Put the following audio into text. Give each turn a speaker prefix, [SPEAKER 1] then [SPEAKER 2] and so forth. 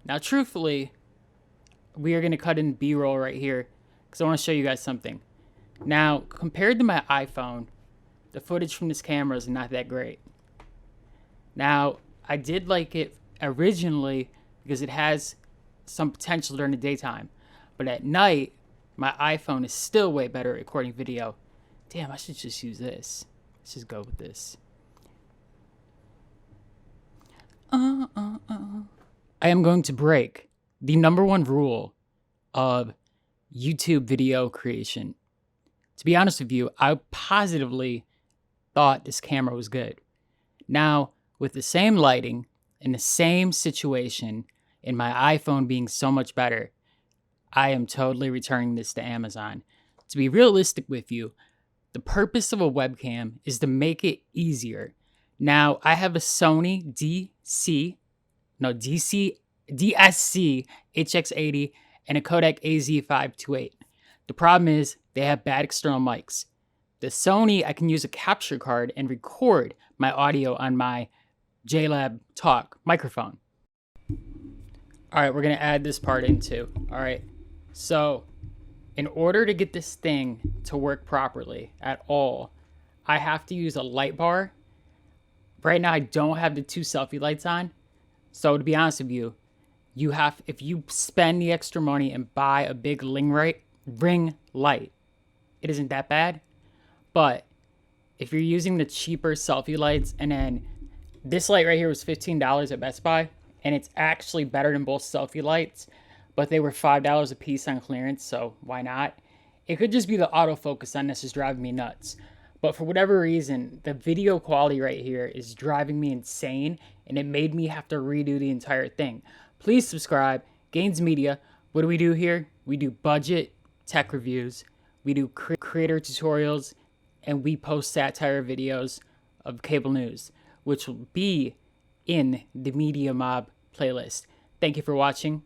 [SPEAKER 1] Now, truthfully, we are going to cut in B-roll right here because I want to show you guys something. Now, compared to my iPhone, the footage from this camera is not that great. Now, I did like it originally because it has some potential during the daytime. But at night, my iPhone is still way better at recording video. Damn, I should just use this. Let's just go with this. I am going to break the number one rule of YouTube video creation. To be honest with you, I positively thought this camera was good. Now, with the same lighting and the same situation and my iPhone being so much better, I am totally returning this to Amazon. To be realistic with you, the purpose of a webcam is to make it easier. Now, I have a Sony DSC HX80 and a Kodak AZ528. The problem is they have bad external mics. The Sony, I can use a capture card and record my audio on my JLab Talk microphone. All right, we're going to add this part in too. All right, so in order to get this thing to work properly at all, I have to use a light bar. Right now, I don't have the two selfie lights on. So to be honest with you, if you spend the extra money and buy a big ring light, it isn't that bad. But if you're using the cheaper selfie lights, and then this light right here was $15 at Best Buy, and it's actually better than both selfie lights, but they were $5 a piece on clearance, so why not? It could just be the autofocus on this is driving me nuts. But for whatever reason, the video quality right here is driving me insane, and it made me have to redo the entire thing. Please subscribe. Gainz Media. What do we do here? We do budget tech reviews. We do creator tutorials, and we post satire videos of cable news, which will be in the Media Mob playlist. Thank you for watching.